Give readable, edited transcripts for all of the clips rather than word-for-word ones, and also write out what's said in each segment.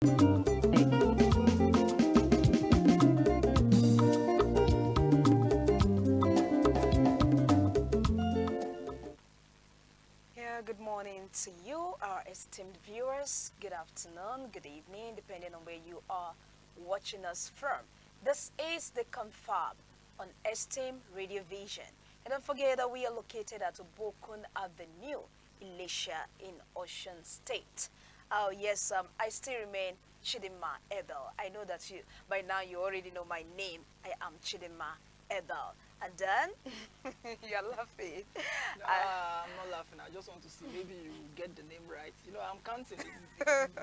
Yeah, good morning to you, our esteemed viewers. Good afternoon, good evening, depending on where you are watching us from. This is the CONFAB on Esteem Radio Vision. And don't forget that we are located at Bokun Avenue, Elisha in Ocean State. Oh, yes, I still remain Chidima Abel. I know that by now you already know my name. I am Chidima Abel. And then, you're laughing. No, I'm not laughing. I just want to see maybe you get the name right. You know, I'm counting.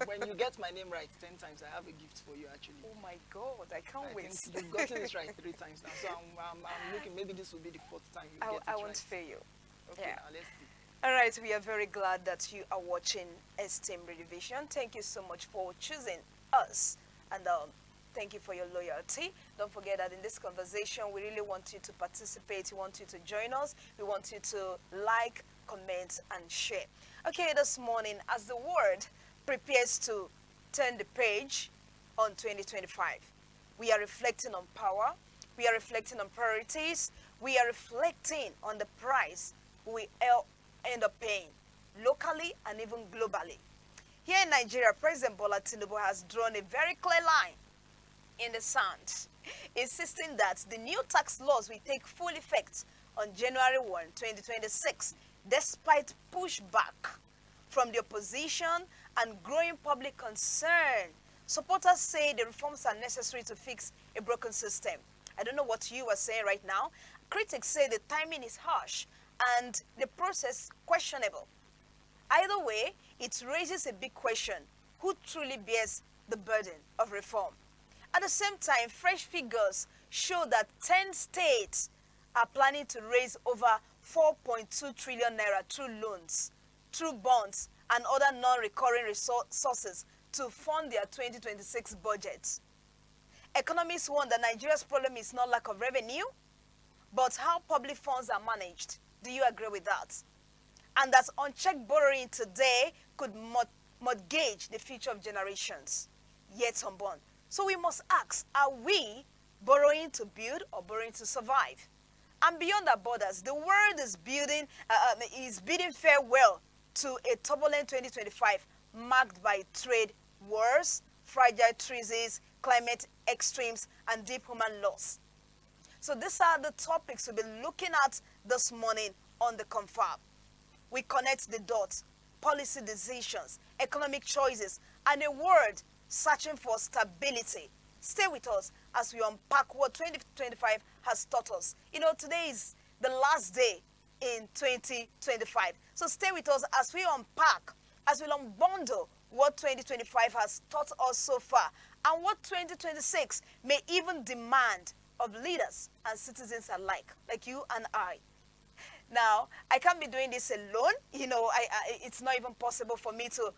When you get my name right 10 times, I have a gift for you actually. Oh my God, I can't wait. Think you've gotten it right 3 times now. So I'm looking, maybe this will be the 4th time you get it right. I won't fail you. Okay, Yeah. now let's see. All right, we are very glad that you are watching Esteem Revision. Thank you so much for choosing us, and thank you for your loyalty. Don't forget that in this conversation, we really want you to participate. We want you to join us. We want you to like, comment, and share. Okay, this morning, as the world prepares to turn the page on 2025, we are reflecting on power. We are reflecting on priorities. We are reflecting on the price we end up paying locally and even globally. Here in Nigeria, President Bola Tinubu has drawn a very clear line in the sand, insisting that the new tax laws will take full effect on January 1, 2026, despite pushback from the opposition and growing public concern. Supporters say the reforms are necessary to fix a broken system. I don't know what you are saying right now. Critics say the timing is harsh and the process questionable. Either way, it raises a big question: who truly bears the burden of reform? At the same time, fresh figures show that 10 states are planning to raise over 4.2 trillion naira through loans, through bonds, and other non-recurring sources to fund their 2026 budgets. Economists warn that Nigeria's problem is not lack of revenue, but how public funds are managed. Do you agree with that? And that unchecked borrowing today could mortgage the future of generations yet unborn. So we must ask, are we borrowing to build or borrowing to survive? And beyond our borders, the world is bidding farewell to a turbulent 2025 marked by trade wars, fragile truces, climate extremes, and deep human loss. So these are the topics we'll be looking at this morning on the CONFAB. We connect the dots: policy decisions, economic choices, and a world searching for stability. Stay with us as we unpack what 2025 has taught us. You know, today is the last day in 2025. So stay with us as we unpack, as we unbundle what 2025 has taught us so far, and what 2026 may even demand of leaders and citizens alike, like you and I. Now, I can't be doing this alone. You know, it's not even possible for me to,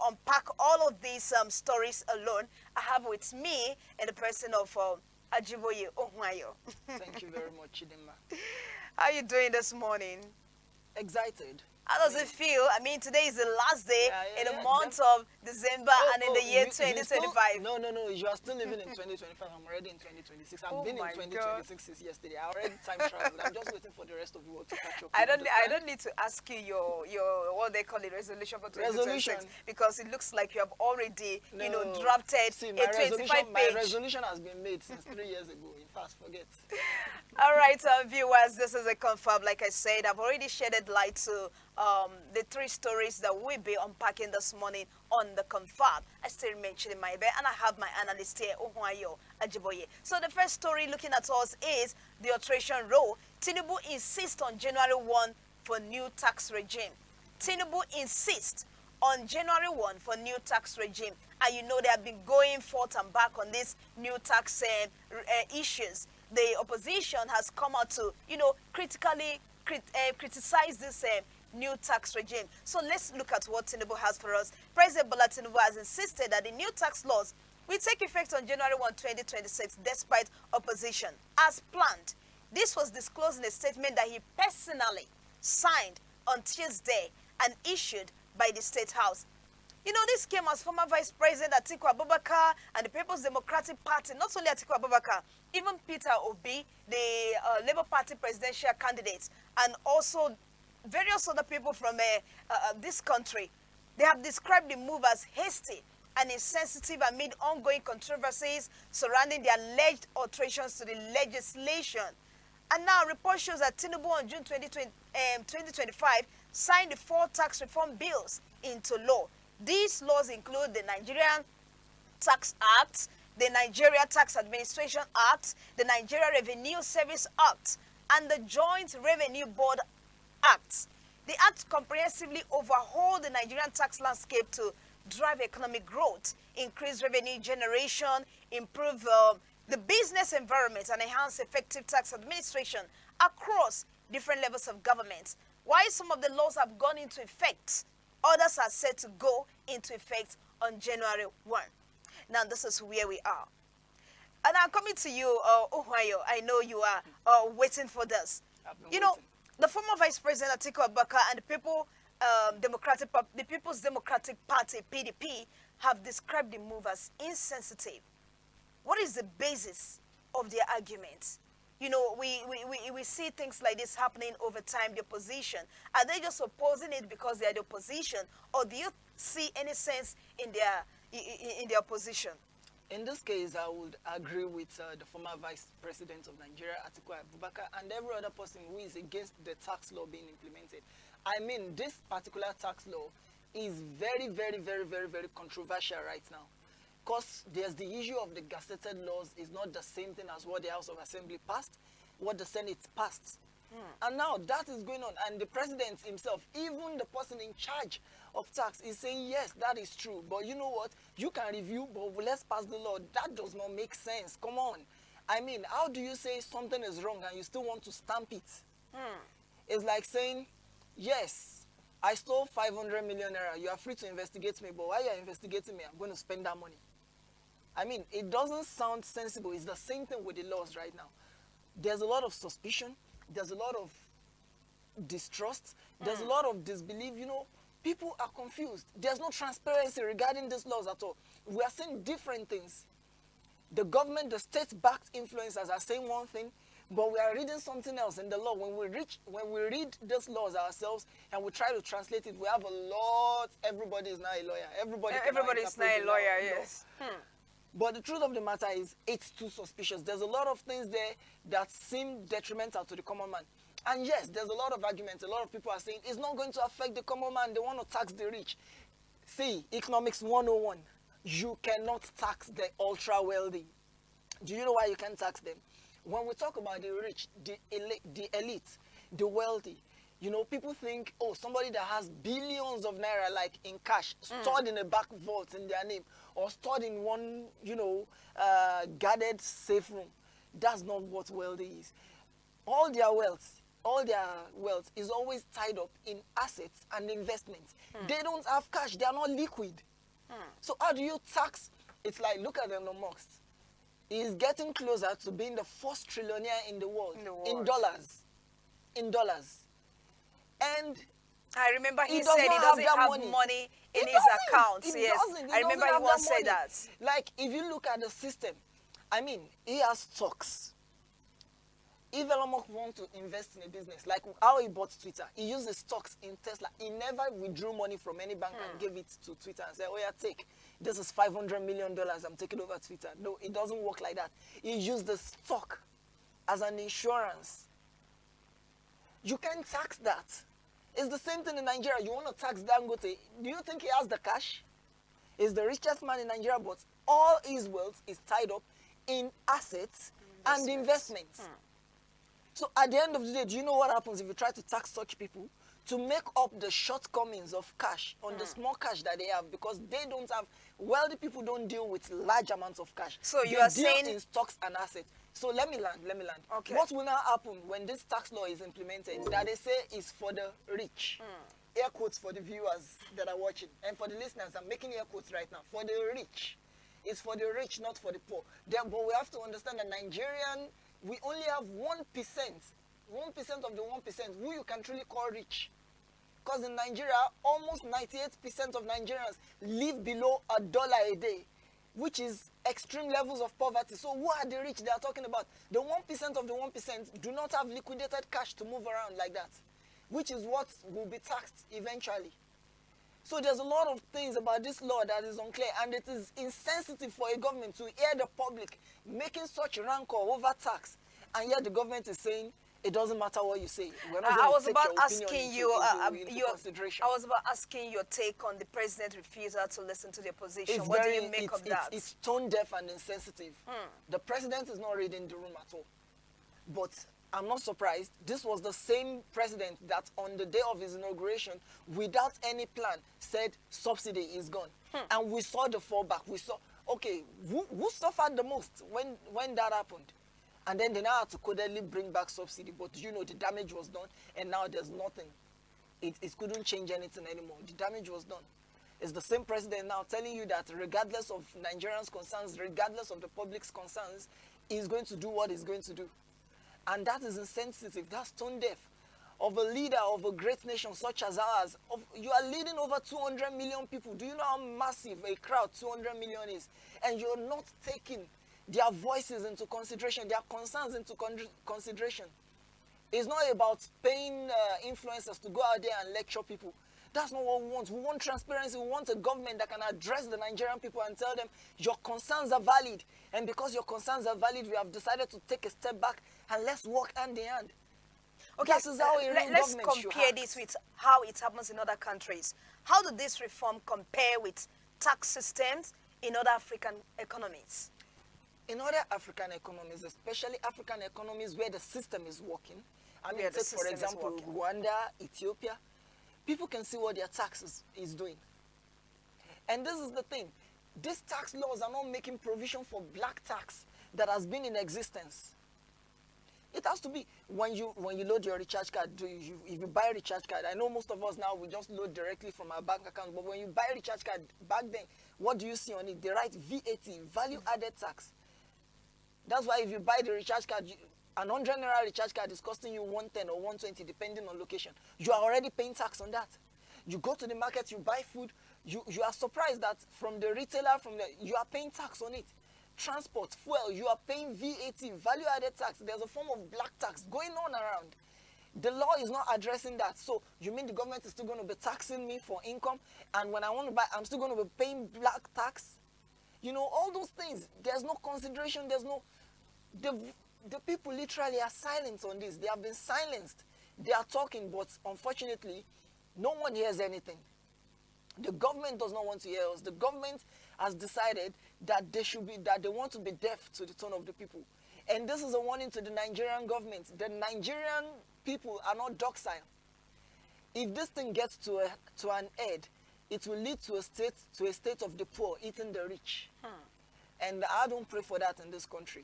unpack all of these stories alone. I have with me in the person of Ajiboye Ohmayo. Thank you very much, Chidima. How are you doing this morning? Excited. How does it feel? I mean, today is the last day in the month of December and in the year 2025. No. You are still living in 2025. I'm already in 2026. I've been in 2026 since yesterday. I already time traveled. I'm just waiting for the rest of the world to catch up. I don't need to ask you your what they call it, resolution for 2026, because it looks like you have already drafted a 25 page. My resolution has been made since 3 years ago. In fact, forget. All right, viewers, this is a CONFAB. Like I said, I've already shedded light to the 3 stories that we'll be unpacking this morning on the CONFAB. I still remain Chidimaibe, and I have my analyst here, Ohmayo Ajiboye. So the first story looking at us is the alteration role. Tinubu insists on January 1 for new tax regime. Tinubu insists on January 1 for new tax regime. And you know they have been going forth and back on these new tax issues. The opposition has come out to, critically criticize this new tax regime. So let's look at what Tinubu has for us. President Bola Tinubu has insisted that the new tax laws will take effect on January 1, 2026, despite opposition. As planned, this was disclosed in a statement that he personally signed on Tuesday and issued by the State House. You know, this came as former Vice President Atiku Abubakar and the People's Democratic Party, not only Atiku Abubakar, even Peter Obi, the Labour Party presidential candidate, and also various other people from this country. They have described the move as hasty and insensitive amid ongoing controversies surrounding the alleged alterations to the legislation. And now, report shows that Tinubu on June 2025 signed the 4 tax reform bills into law. These laws include the Nigerian Tax Act, the Nigeria Tax Administration Act, the Nigeria Revenue Service Act, and the Joint Revenue Board Act. The act comprehensively overhauled the Nigerian tax landscape to drive economic growth, increase revenue generation, improve the business environment, and enhance effective tax administration across different levels of government. While some of the laws have gone into effect, others are set to go into effect on January 1. Now, this is where we are. And I'm coming to you, Ohio. I know you are waiting for this. You know, the former Vice President Atiku Abubakar and the People's Democratic Party, PDP, have described the move as insensitive. What is the basis of their arguments? You know, we see things like this happening over time, the opposition. Are they just opposing it because they are the opposition? Or do you see any sense in their opposition? In this case, I would agree with the former Vice President of Nigeria, Atiku Abubakar, and every other person who is against the tax law being implemented. I mean, this particular tax law is very, very, very, very, very controversial right now. Because there's the issue of the gazetted laws is not the same thing as what the House of Assembly passed, what the Senate passed. And now that is going on, and the president himself, even the person in charge of tax, is saying, yes, that is true. But you know what? You can review, but let's pass the law. That does not make sense. Come on. I mean, how do you say something is wrong and you still want to stamp it? It's like saying, yes, I stole 500 million naira. You are free to investigate me, but while you're investigating me, I'm going to spend that money. I mean, it doesn't sound sensible. It's the same thing with the laws right now. There's a lot of suspicion. There's a lot of distrust. There's a lot of disbelief. You know, people are confused. There's no transparency regarding these laws at all. We are saying different things. The government, the state-backed influencers are saying one thing, but we are reading something else in the law. When we read these laws ourselves and we try to translate it, we have a lot. Everybody is now a lawyer. Everybody is now a lawyer, yes. But the truth of the matter is, it's too suspicious. There's a lot of things there that seem detrimental to the common man. And yes, there's a lot of arguments. A lot of people are saying it's not going to affect the common man. They want to tax the rich. See, economics 101. You cannot tax the ultra wealthy. Do you know why you can't tax them? When we talk about the rich, the elite, the wealthy, you know, people think, oh, somebody that has billions of naira, like in cash, stored in a back vault in their name, or stored in one, you know, guarded safe room. That's not what wealthy is. All their wealth is always tied up in assets and investments. They don't have cash. They are not liquid. So how do you tax? It's like, look at Elon Musk. He's getting closer to being the first trillionaire in the world. In dollars. In dollars. And I remember he said he doesn't have money in his accounts. Yes, I remember he once said that. Like, if you look at the system, I mean, he has stocks. If Elon Musk wants to invest in a business, like how he bought Twitter, he used the stocks in Tesla. He never withdrew money from any bank and gave it to Twitter and said, oh yeah, take. This is $500 million. I'm taking over Twitter. No, it doesn't work like that. He used the stock as an insurance. You can't tax that. It's the same thing in Nigeria. You want to tax Dangote. Do you think he has the cash? He's the richest man in Nigeria, but all his wealth is tied up in assets and investments. So at the end of the day, do you know what happens if you try to tax such people? To make up the shortcomings of cash on the small cash that they have, because they don't have, wealthy people don't deal with large amounts of cash. So you are saying in stocks and assets. So let me land. Okay. What will now happen when this tax law is implemented that they say is for the rich? Air quotes for the viewers that are watching. And for the listeners, I'm making air quotes right now. For the rich. It's for the rich, not for the poor. But we have to understand that Nigerian, we only have 1%. 1% of the 1% who you can truly call rich. Because in Nigeria, almost 98% of Nigerians live below $1 a day, which is extreme levels of poverty. So who are the rich they are talking about? The 1% of the 1% do not have liquidated cash to move around like that, which is what will be taxed eventually. So there's a lot of things about this law that is unclear, and it is insensitive for a government to hear the public making such rancor over tax, and yet the government is saying it doesn't matter what you say. We're not I going to was take about your opinion asking into, you, into consideration. I was about asking your take on the president's refusal to listen to the opposition. It's What very, do you make of that? It's tone deaf and insensitive. The president is not reading the room at all. But I'm not surprised. This was the same president that on the day of his inauguration, without any plan, said subsidy is gone. And we saw the fallback. We saw, okay, who suffered the most when that happened? And then they now had to codedly bring back subsidy. But you know, the damage was done, and now there's nothing. It couldn't change anything anymore. The damage was done. It's the same president now telling you that regardless of Nigerians' concerns, regardless of the public's concerns, he's going to do what he's going to do. And that is insensitive. That's tone deaf. Of a leader of a great nation such as ours, you are leading over 200 million people. Do you know how massive a crowd 200 million is? And you're not taking their voices into consideration, their concerns into consideration. It's not about paying influencers to go out there and lecture people. That's not what we want. We want transparency. We want a government that can address the Nigerian people and tell them your concerns are valid. And because your concerns are valid, we have decided to take a step back and let's work hand in hand. Okay, That is how a real let's government should compare act. this with how it happens in other countries. How do this reform compare with tax systems in other African economies? In other African economies, especially African economies where the system is working, I mean, Where the take for system is example, working. Rwanda, Ethiopia, people can see what their taxes is doing. And this is the thing. These tax laws are not making provision for black tax that has been in existence. It has to be when you load your recharge card. If you buy a recharge card, I know most of us now we just load directly from our bank account. But when you buy a recharge card back then, what do you see on it? They write VAT, value added tax. That's why if you buy the recharge card, an 100 naira recharge card is costing you 110 or 120 depending on location. You are already paying tax on that. You go to the market, you buy food, you are surprised that from the retailer, you are paying tax on it. Transport, fuel, you are paying VAT, value added tax. There's a form of black tax going on around. The law is not addressing that. So you mean the government is still going to be taxing me for income, and when I want to buy, I'm still going to be paying black tax? You know, all those things. There's no consideration. There's no... The people literally are silent on this. They have been silenced. They are talking, but unfortunately, no one hears anything. The government does not want to hear us. The government has decided that they want to be deaf to the tone of the people. And this is a warning to the Nigerian government. The Nigerian people are not docile. If this thing gets to an end, it will lead to a state of the poor eating the rich. And I don't pray for that in this country.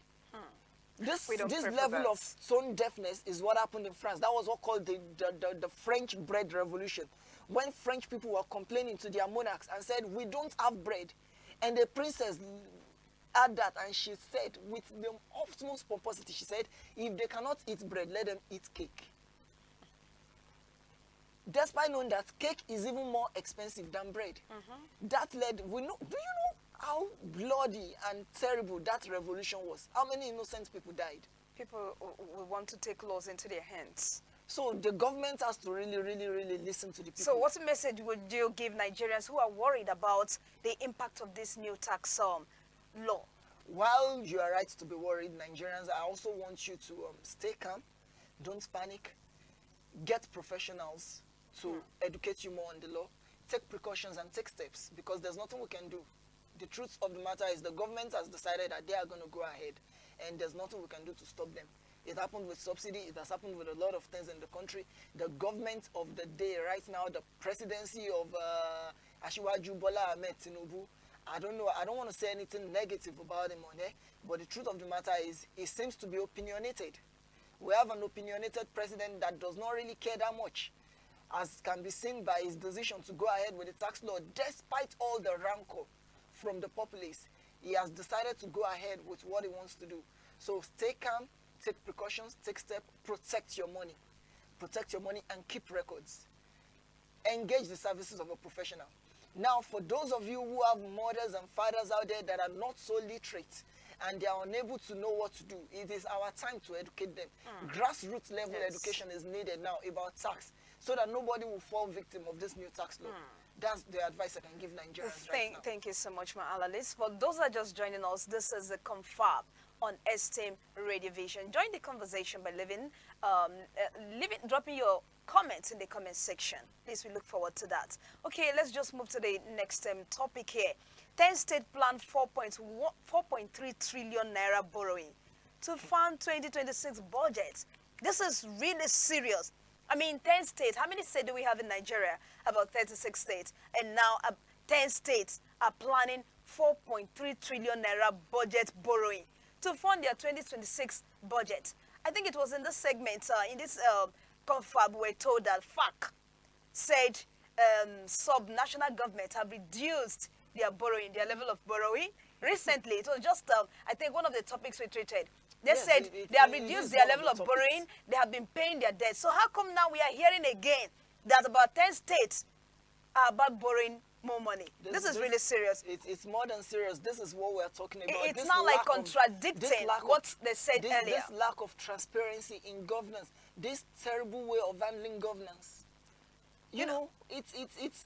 This level of tone deafness is what happened in France. That was what called the French bread revolution. When French people were complaining to their monarchs and said, we don't have bread. And the princess had that, and she said, with the utmost pomposity, she said, if they cannot eat bread, let them eat cake. Despite knowing that cake is even more expensive than bread. That led, do you know how bloody and terrible that revolution was? How many innocent people died? People will want to take laws into their hands. So the government has to really, really, really listen to the people. So what message would you give Nigerians who are worried about the impact of this new tax law? While you are right to be worried, Nigerians, I also want you to stay calm, don't panic, get professionals to educate you more on the law, take precautions and take steps, because there's nothing we can do. The truth of the matter is the government has decided that they are going to go ahead, and there's nothing we can do to stop them. It happened with subsidy. It has happened with a lot of things in the country. The government of the day right now, the presidency of Asiwaju Bola Ahmed Tinubu, I don't know. I don't want to say anything negative about him on there, but the truth of the matter is he seems to be opinionated. We have an opinionated president that does not really care that much, as can be seen by his decision to go ahead with the tax law. Despite all the rancor from the populace, he has decided to go ahead with what he wants to do. So stay calm, take precautions, take steps, protect your money and keep records. engage the services of a professional. Now, for those of you who have mothers and fathers out there that are not so literate and they are unable to know what to do, it is our time to educate them. Grassroots level education is needed now about tax so that nobody will fall victim of this new tax law. That's the advice I can give Nigerians right now. Thank you so much, my analyst. For those that are just joining us, this is the CONFAB on STEM Radio Vision. Join the conversation by dropping your comments in the comment section. Please, we look forward to that. Okay, let's just move to the next topic here. 10 state plan 4.3 trillion naira borrowing to fund 2026 budget. This is really serious. I mean, 10 states. How many states do we have in Nigeria? About 36 states. And now 10 states are planning 4.3 trillion naira budget borrowing to fund their 2026 budget. I think it was in this segment, in this confab, we're told that FAC said sub-national governments have reduced their borrowing, their level of borrowing. Recently, it was just, I think, one of the topics we treated. They said they have reduced their level of borrowing, they have been paying their debt. So how come now we are hearing again that about 10 states are about borrowing more money? This is really serious. It's more than serious. This is what we're talking about. It's not like contradicting what they said earlier. This lack of transparency in governance, this terrible way of handling governance. You know, it's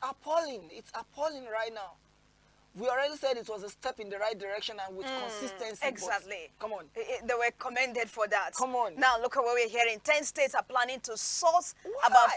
appalling. It's appalling right now. We already said it was a step in the right direction and with consistency. Exactly. Come on. They were commended for that. Come on. Now, look at what we're hearing. 10 states are planning to source about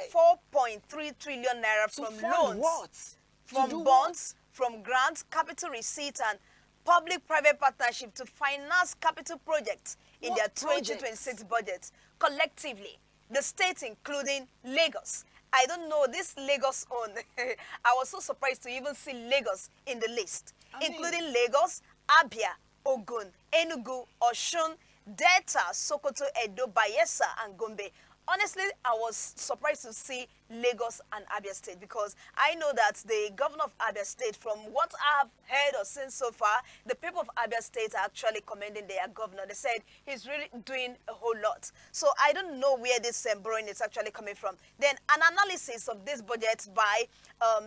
4.3 trillion naira from loans. What? From bonds, from grants, capital receipts, and public-private partnership to finance capital projects in their 2026 budget. Collectively, the states, including Lagos. I don't know, this Lagos own. I was so surprised to even see Lagos in the list, including Lagos, Abia, Ogun, Enugu, Osun, Delta, Sokoto, Edo, Bayelsa, and Gombe. Honestly, I was surprised to see Lagos and Abia State because I know that the governor of Abia State, from what I have heard or seen so far, the people of Abia State are actually commending their governor. They said he's really doing a whole lot. So I don't know where this borrowing is actually coming from. Then an analysis of this budget by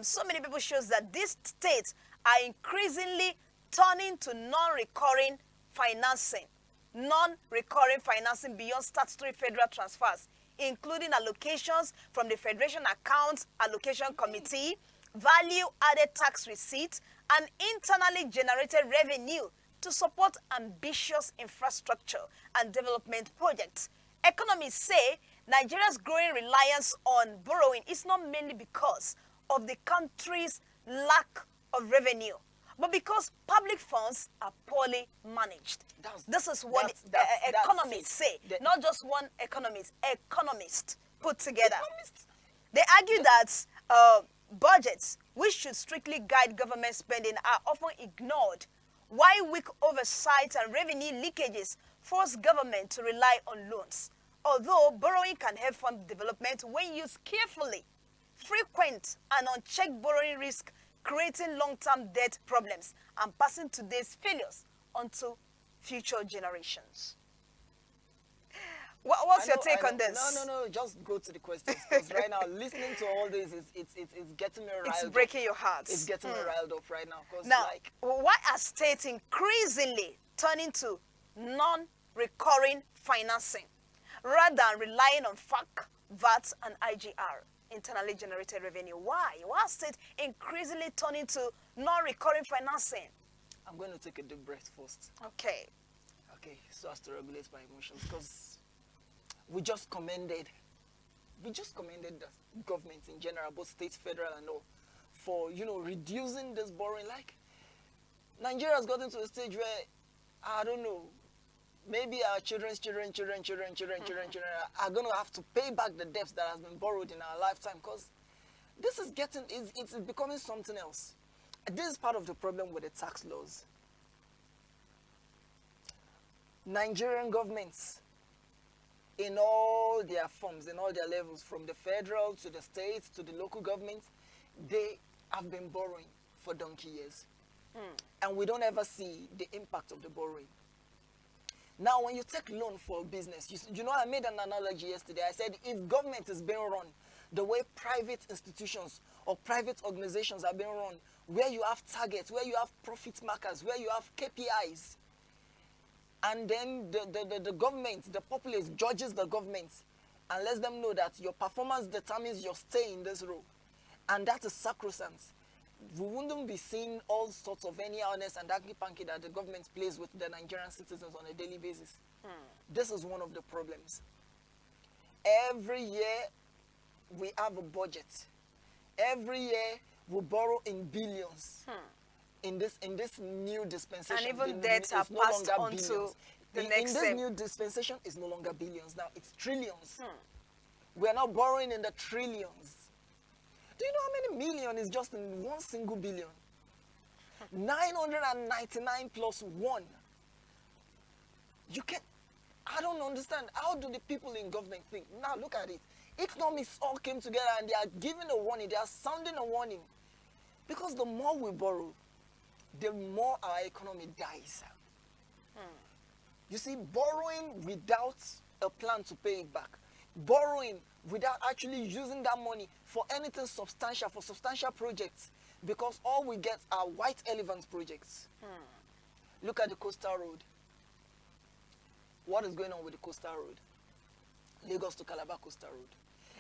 so many people shows that these states are increasingly turning to non-recurring financing. Non-recurring financing beyond statutory federal transfers, including allocations from the Federation Accounts Allocation Committee, value-added tax receipts, and internally generated revenue to support ambitious infrastructure and development projects. Economists say Nigeria's growing reliance on borrowing is not mainly because of the country's lack of revenue, but because public funds are poorly managed. This is what economists say. Not just one economist, economists put together. They argue that budgets, which should strictly guide government spending, are often ignored, while weak oversight and revenue leakages force government to rely on loans. Although borrowing can help fund development when used carefully, frequent and unchecked borrowing risk creating long-term debt problems and passing today's failures onto future generations. What's your take on this? No, just go to the questions. Because right now, listening to all this, it's getting me riled up. It's breaking your heart. It's getting me riled up right now. Now, why are states increasingly turning to non-recurring financing rather than relying on FAC, VAT, and IGR? Internally generated revenue. Why? Why are states increasingly turning to non-recurring financing? I'm going to take a deep breath first. Okay, so as to regulate my emotions, because we just commended the government in general, both state, federal, and all, for reducing this borrowing. Like, Nigeria has gotten to a stage where, I don't know, maybe our children are going to have to pay back the debts that has been borrowed in our lifetime, because this is it's becoming something else. This is part of the problem with the tax laws. Nigerian governments, in all their forms, in all their levels, from the federal to the states to the local governments, they have been borrowing for donkey years. And we don't ever see the impact of the borrowing. Now, when you take loan for a business, I made an analogy yesterday. I said, if government is being run the way private institutions or private organizations are being run, where you have targets, where you have profit markers, where you have KPIs. And then the government, the populace judges the government and lets them know that your performance determines your stay in this role. And that is sacrosanct. We wouldn't be seeing all sorts of any honest and hanky-panky that the government plays with the Nigerian citizens on a daily basis. This is one of the problems. Every year, we have a budget. Every year, we borrow in billions. In this new dispensation. And even debts are no passed longer on billions. to the next In this step. new dispensation, it's no longer billions. Now, it's trillions. We are now borrowing in the trillions. Do you know how many million is just in one single billion? 999 plus 1. I don't understand. How do the people in government think? Now look at it. Economists all came together and they are giving a warning. They are sounding a warning. Because the more we borrow, the more our economy dies. You see, borrowing without a plan to pay it back, borrowing without actually using that money for anything substantial, for substantial projects, because all we get are white elephant projects. Look at the coastal road. What is going on with the coastal road? Lagos to Calabar coastal road.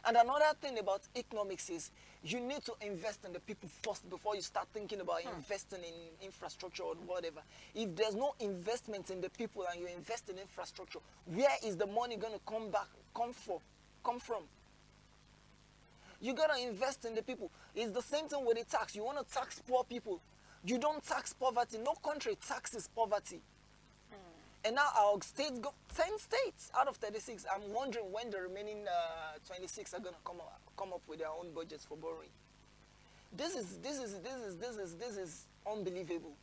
And another thing about economics is you need to invest in the people first before you start thinking about investing in infrastructure or whatever. If there's no investment in the people and you invest in infrastructure, where is the money going to come from? You got to invest in the people. It's the same thing with the tax. You want to tax poor people. You don't tax poverty. No country taxes poverty. And now our states go 10 states out of 36. I'm wondering when the remaining 26 are going to come up with their own budgets for borrowing. This is unbelievable.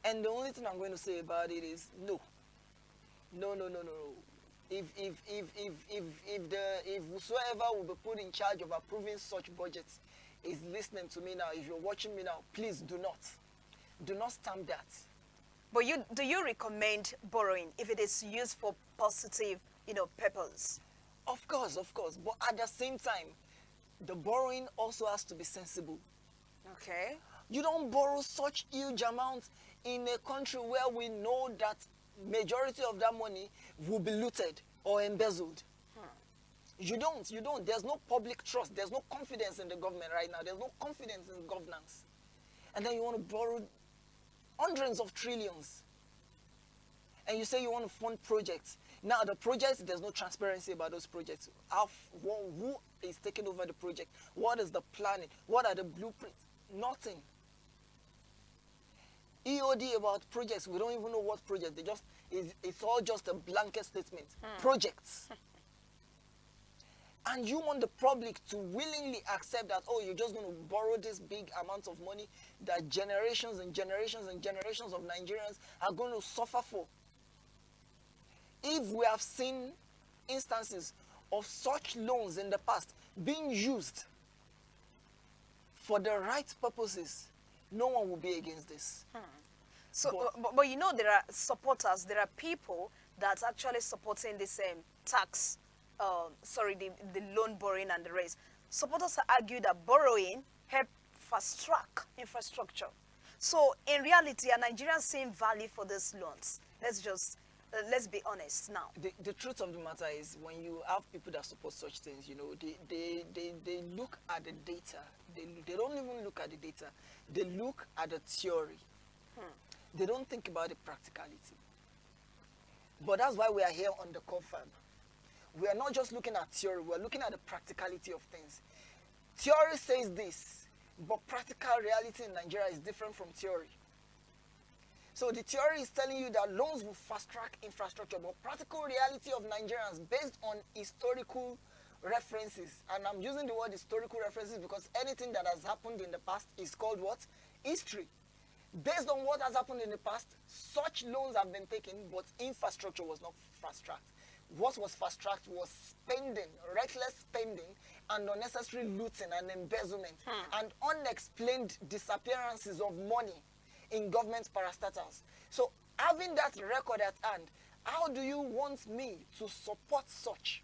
And the only thing I'm going to say about it is no. If whosoever will be put in charge of approving such budgets is listening to me now, if you're watching me now, please do not stamp that. But do you recommend borrowing if it is used for positive, purpose? Of course. But at the same time, the borrowing also has to be sensible. Okay. You don't borrow such huge amounts in a country where we know that majority of that money will be looted or embezzled. You don't. There's no public trust. There's no confidence in the government right now. There's no confidence in governance. And then you want to borrow hundreds of trillions. And you say you want to fund projects. Now the projects, there's no transparency about those projects. Who is taking over the project? What is the planning? What are the blueprints? Nothing. EOD about projects, we don't even know what project. It's all just a blanket statement. Projects. And you want the public to willingly accept that, oh, you're just going to borrow this big amount of money that generations and generations and generations of Nigerians are going to suffer for. If we have seen instances of such loans in the past being used for the right purposes, no one will be against this. So, but there are supporters, there are people that's actually supporting this tax, the loan borrowing and the rest. Supporters argue that borrowing help fast track infrastructure. So in reality, are Nigerians seeing value for these loans? Let's be honest now. The truth of the matter is, when you have people that support such things, they look at the data. They don't even look at the data. They look at the theory. They don't think about the practicality. But that's why we are here on the CONFAB. We are not just looking at theory, we are looking at the practicality of things. Theory says this, but practical reality in Nigeria is different from theory. So the theory is telling you that loans will fast-track infrastructure, but practical reality of Nigerians based on historical references, and I'm using the word historical references because anything that has happened in the past is called what? History. Based on what has happened in the past, such loans have been taken, but infrastructure was not fast-tracked. What was fast-tracked was spending, reckless spending, and unnecessary looting and embezzlement, and unexplained disappearances of money in government parastatals. So having that record at hand, how do you want me to support such?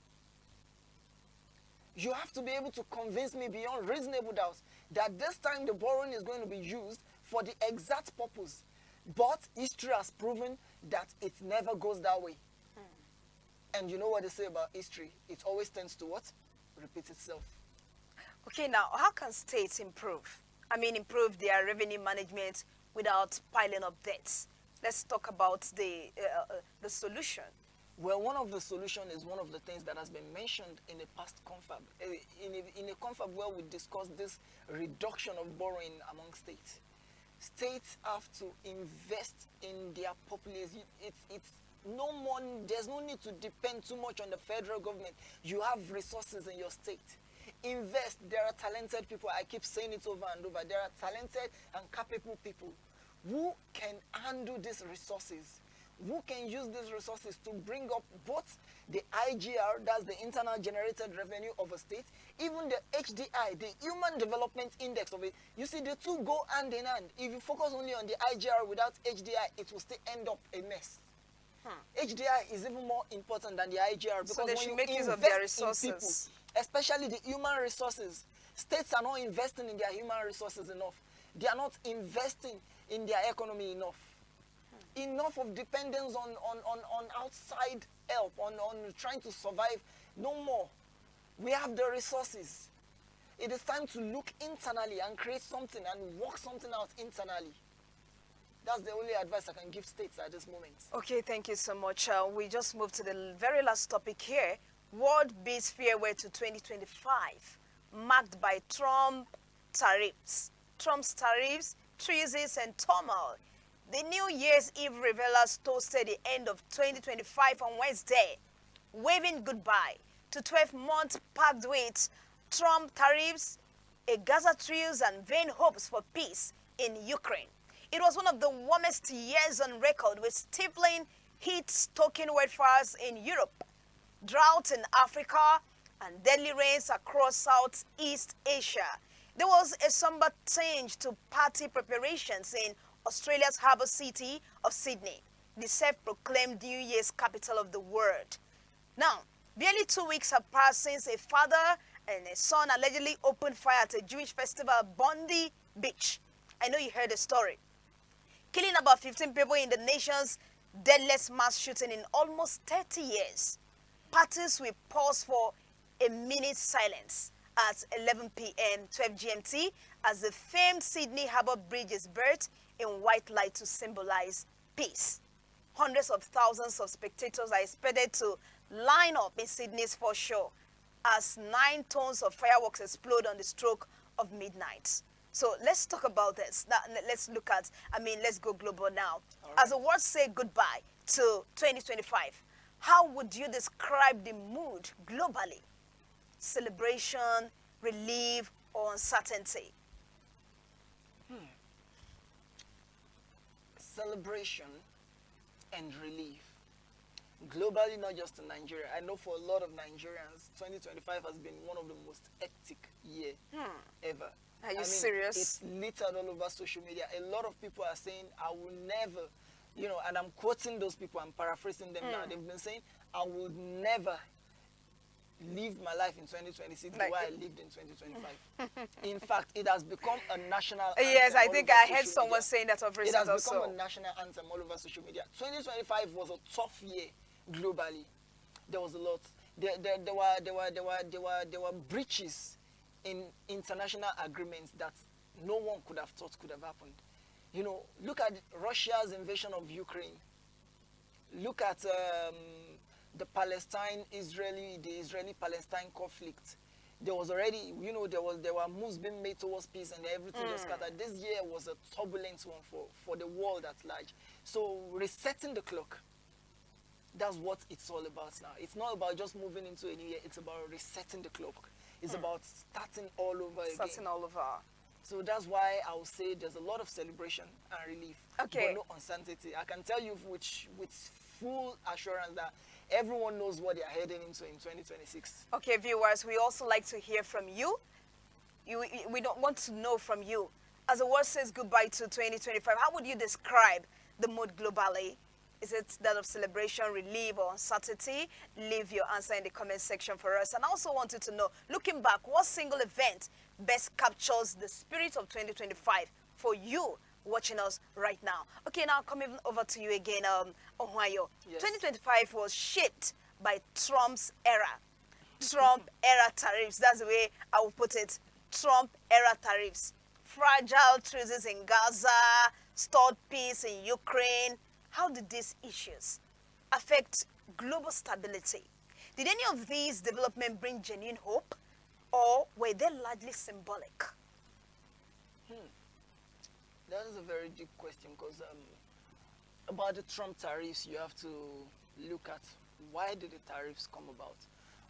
You have to be able to convince me beyond reasonable doubt that this time the borrowing is going to be used for the exact purpose. But history has proven that it never goes that way. And you know what they say about history? It always tends to what? Repeat itself. Okay, now, how can states improve? I mean, improve their revenue management without piling up debts. Let's talk about the solution. Well, one of the solutions is one of the things that has been mentioned in the past CONFAB. In a CONFAB where we discussed this reduction of borrowing among states. States have to invest in their population. It's no more, there's no need to depend too much on the federal government. You have resources in your state. Invest. There are talented people. I keep saying it over and over. There are talented and capable people who can handle these resources, who can use these resources to bring up both the IGR, that's the internal generated revenue of a state, even the HDI, the Human Development Index of it. You see, the two go hand in hand. If you focus only on the IGR without HDI, it will still end up a mess. HDI is even more important than the IGR because So they when should you make use invest of their in resources. people, especially the human resources, states are not investing in their human resources enough. They are not investing in their economy enough. Enough of dependence on outside help, on trying to survive. No more. We have the resources. It is time to look internally and create something and work something out internally. That's the only advice I can give states at this moment. Okay, thank you so much. We just moved to the very last topic here. World bids farewell to 2025, marked by Trump's tariffs, truces, and turmoil. The New Year's Eve revelers toasted the end of 2025 on Wednesday, waving goodbye to 12 months packed with Trump tariffs, a Gaza truce, and vain hopes for peace in Ukraine. It was one of the warmest years on record, with stifling heat stoking wildfires in Europe, drought in Africa, and deadly rains across Southeast Asia. There was a somber tinge to party preparations in Australia's harbour city of Sydney, the self-proclaimed New Year's capital of the world. Now, barely 2 weeks have passed since a father and a son allegedly opened fire at a Jewish festival at Bondi Beach. I know you heard the story. Killing about 15 people in the nation's deadliest mass shooting in almost 30 years. Parties will pause for a minute's silence at 11 p.m. 12 GMT as the famed Sydney Harbour Bridge is burnt in white light to symbolize peace. Hundreds of thousands of spectators are expected to line up in Sydney's foreshore as 9 tons of fireworks explode on the stroke of midnight. So let's talk about this. Now, let's look at, let's go global now. Right. As the world say goodbye to 2025, how would you describe the mood globally? Celebration, relief, or uncertainty? Celebration and relief. Globally, not just in Nigeria. I know for a lot of Nigerians, 2025 has been one of the most hectic year ever. Are you serious? It's littered all over social media. A lot of people are saying, I will never, and I'm quoting those people, I'm paraphrasing them now. They've been saying, I will never live my life in 2026 the way I lived in 2025. In fact, it has become a national anthem. Yes, I all think over I heard social someone media. saying that of It recent has become also. a national anthem all over social media. 2025 was a tough year globally. There was a lot. There were breaches in international agreements that no one could have thought could have happened. Look at Russia's invasion of Ukraine. Look at the Israeli-Palestine conflict. There was already, there were moves being made towards peace and everything just scattered. This year was a turbulent one for the world at large. So resetting the clock, that's what it's all about now. It's not about just moving into a new year. It's about resetting the clock. It's about starting all over again. Starting all over. So that's why I would say there's a lot of celebration and relief, Okay. but no uncertainty. I can tell you with full assurance that everyone knows what they are heading into in 2026. Okay, viewers, we also like to hear from you. We don't want to know from you. As the world says goodbye to 2025, how would you describe the mood globally? Is it that of celebration, relief, or uncertainty? Leave your answer in the comment section for us. And I also wanted to know, looking back, what single event best captures the spirit of 2025 for you watching us right now? Okay, now coming over to you again, Ohio. Yes. 2025 was shaped by Trump's era. Trump era tariffs. That's the way I will put it. Trump era tariffs. Fragile truces in Gaza, stalled peace in Ukraine. How did these issues affect global stability? Did any of these developments bring genuine hope, or were they largely symbolic? That is a very deep question because about the Trump tariffs, you have to look at why did the tariffs come about.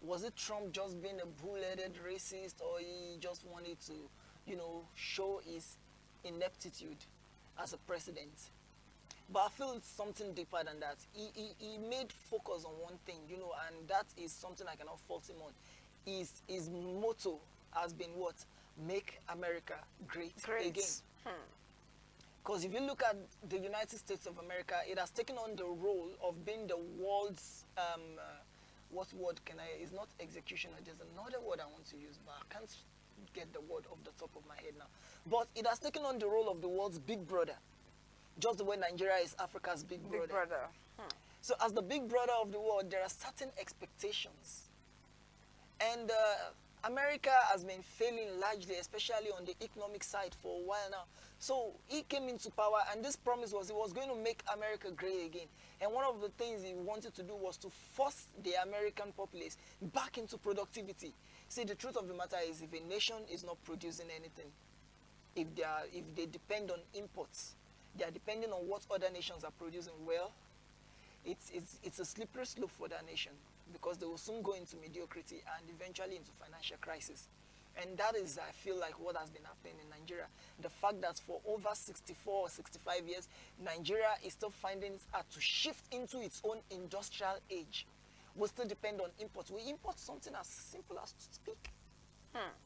Was it Trump just being a bull-headed racist, or he just wanted to, show his ineptitude as a president? But I feel it's something deeper than that. He made focus on one thing, and that is something I cannot fault him on. His motto has been what? Make America great again. Because if you look at the United States of America, it has taken on the role of being the world's, what word can I, it's not executioner, there's another word I want to use, but I can't get the word off the top of my head now. But it has taken on the role of the world's big brother, just the way Nigeria is Africa's big brother. Big brother. So as the big brother of the world, there are certain expectations. And America has been failing largely, especially on the economic side for a while now. So he came into power, and this promise was he was going to make America great again. And one of the things he wanted to do was to force the American populace back into productivity. See, the truth of the matter is, if a nation is not producing anything, if they depend on imports, they are depending on what other nations are producing, well, it's a slippery slope for that nation, because they will soon go into mediocrity and eventually into financial crisis. And that is, I feel like, what has been happening in Nigeria. The fact that for over 64 or 65 years, Nigeria is still finding it hard to shift into its own industrial age. We still depend on imports. We import something as simple as toothpick.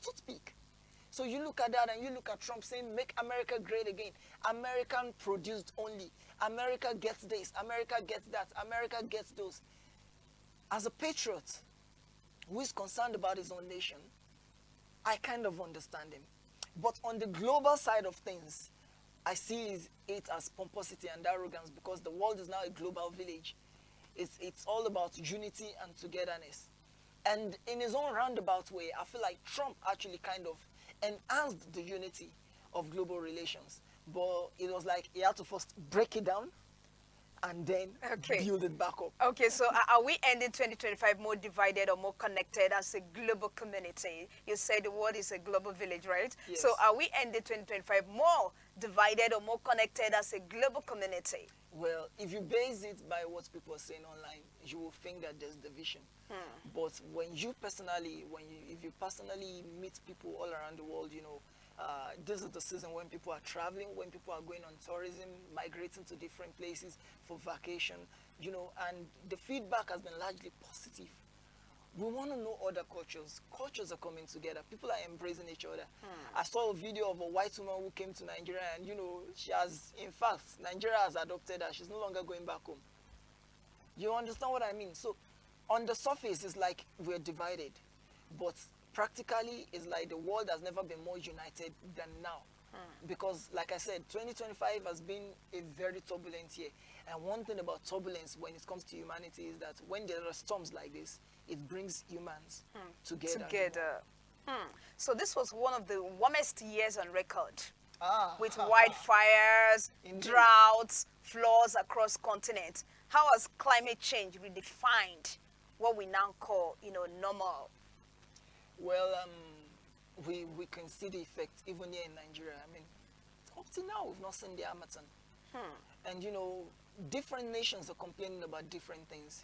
Toothpick. So you look at that and you look at Trump saying, make America great again. American produced only. America gets this. America gets that. America gets those. As a patriot who is concerned about his own nation, I kind of understand him. But on the global side of things, I see it as pomposity and arrogance, because the world is now a global village. It's all about unity and togetherness. And in his own roundabout way, I feel like Trump actually kind of enhanced the unity of global relations. But it was like he had to first break it down and then build it back up. Okay, so are we ending 2025 more divided or more connected as a global community? You said the world is a global village, right? Yes. So are we ending 2025 more divided or more connected as a global community? Well, if you base it by what people are saying online, you will think that there's division. But when you personally, if you personally meet people all around the world, this is the season when people are traveling, when people are going on tourism, migrating to different places for vacation, and the feedback has been largely positive. We want to know other cultures. Cultures are coming together. People are embracing each other. I saw a video of a white woman who came to Nigeria, and she has, in fact, Nigeria has adopted her. She's no longer going back home. You understand what I mean? So on the surface, it's like we're divided, but practically, it's like the world has never been more united than now. Because, like I said, 2025 has been a very turbulent year. And one thing about turbulence when it comes to humanity is that when there are storms like this, it brings humans together. So this was one of the warmest years on record, with Ah, wildfires, Indeed. droughts, floods across continents. How has climate change redefined what we now call, normal? well, we can see the effect even here in Nigeria. I mean, up to now, we've not seen the Amazon. And, different nations are complaining about different things.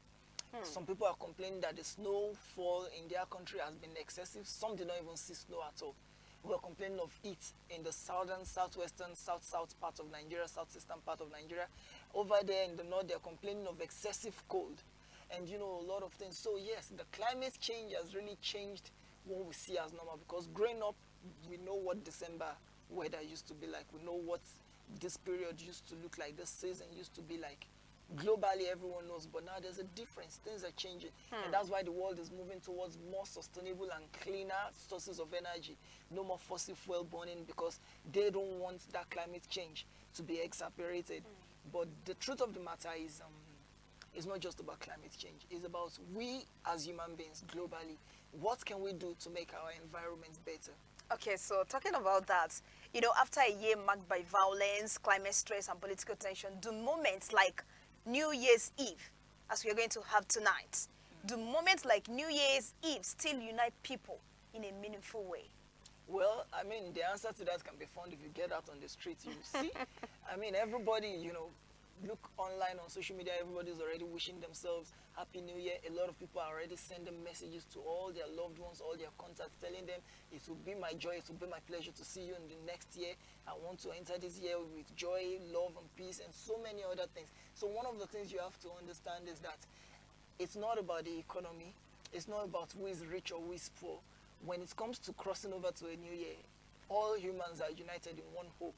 Some people are complaining that the snowfall in their country has been excessive. Some did not even see snow at all. We're complaining of heat in the southern, southwestern, south part of Nigeria, southeastern part of Nigeria. Over there in the north, they're complaining of excessive cold. And, a lot of things. So, yes, the climate change has really changed what we see as normal. Because growing up, we know what December weather used to be like. We know what this period used to look like. This season used to be like. Globally, everyone knows, but now there's a difference. Things are changing, and that's why the world is moving towards more sustainable and cleaner sources of energy. No more fossil fuel burning because they don't want that climate change to be exacerbated. But the truth of the matter is, it's not just about climate change. It's about we as human beings globally. What can we do to make our environment better? Okay, so talking about that, after a year marked by violence, climate stress, and political tension, do moments like New Year's Eve, as we are going to have tonight, do moments like New Year's Eve still unite people in a meaningful way? Well, I mean, the answer to that can be found if you get out on the streets. You see, I mean, everybody, look online on social media, everybody's already wishing themselves Happy New Year. A lot of people are already sending messages to all their loved ones, all their contacts, telling them it will be my joy, it will be my pleasure to see you in the next year. I want to enter this year with joy, love, and peace, and so many other things. So one of the things you have to understand is that it's not about the economy. It's not about who is rich or who is poor. When it comes to crossing over to a new year, all humans are united in one hope.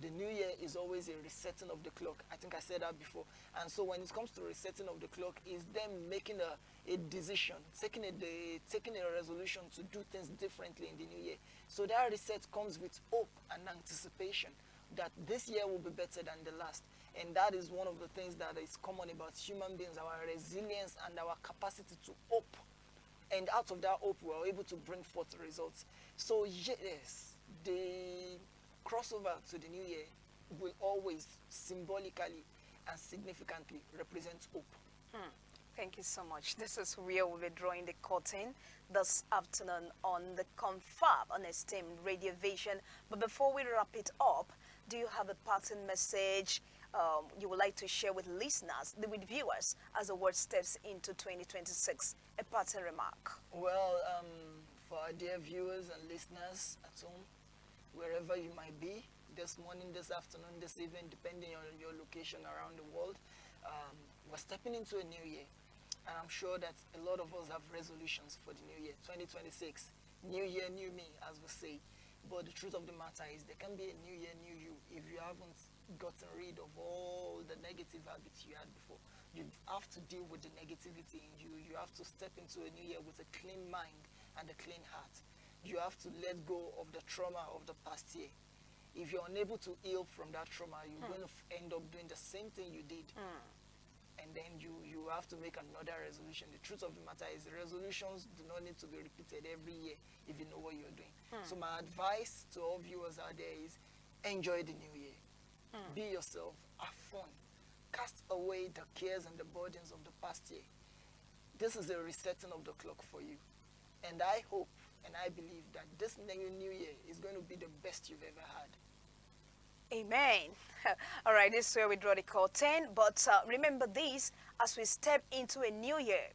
The new year is always a resetting of the clock. I think I said that before. And so when it comes to resetting of the clock, is them making a decision, taking a resolution to do things differently in the new year. So that reset comes with hope and anticipation that this year will be better than the last. And that is one of the things that is common about human beings, our resilience and our capacity to hope. And out of that hope, we are able to bring forth results. So yes, the crossover to the new year will always symbolically and significantly represent hope. Thank you so much. This is where we'll be drawing the curtain this afternoon on the CONFAB on esteemed Radio Vision. But before we wrap it up, do you have a parting message you would like to share with listeners, with viewers, as the world steps into 2026? A parting remark. Well, for our dear viewers and listeners at home, wherever you might be, this morning, this afternoon, this evening, depending on your location around the world, we're stepping into a new year. And I'm sure that a lot of us have resolutions for the new year, 2026. New year, new me, as we say. But the truth of the matter is there can be a new year, new you if you haven't gotten rid of all the negative habits you had before. You have to deal with the negativity in you. You have to step into a new year with a clean mind and a clean heart. You have to let go of the trauma of the past year. If you're unable to heal from that trauma, you're going to end up doing the same thing you did. And then you have to make another resolution. The truth of the matter is resolutions do not need to be repeated every year if you know what you're doing. So my advice to all viewers out there is enjoy the new year. Be yourself, have fun. Cast away the cares and the burdens of the past year. This is a resetting of the clock for you. And I hope and I believe that this new year is going to be the best you've ever had. Amen. All right, this is where we draw the curtain. But remember this, as we step into a new year,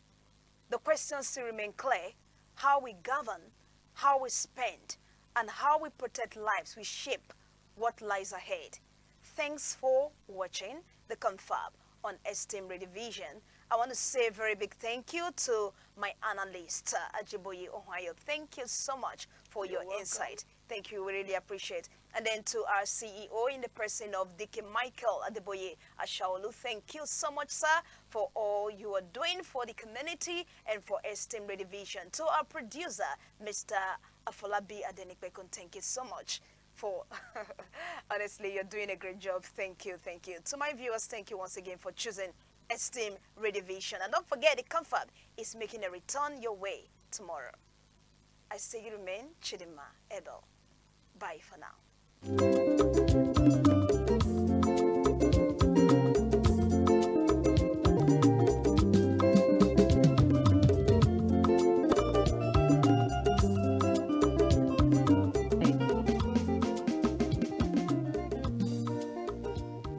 the questions still remain clear. How we govern, how we spend, and how we protect lives will shape what lies ahead. Thanks for watching the CONFAB on Esteemed Radio Vision. I want to say a very big thank you to my analyst, Ajiboye Ohio. Thank you so much for your insight. Thank you, we really appreciate. And then to our CEO in the person of Dike Michael Adeboye Ashaolu. Thank you so much, sir, for all you are doing for the community and for Esteemed Radio Vision. To our producer, Mr. Afolabi Adenikbekun, thank you so much for, honestly, you're doing a great job. Thank you, thank you. To my viewers, thank you once again for choosing Esteemed Radio Vision. And don't forget, the CONFAB is making a return your way tomorrow. I say you remain Chidima Abel. Bye for now.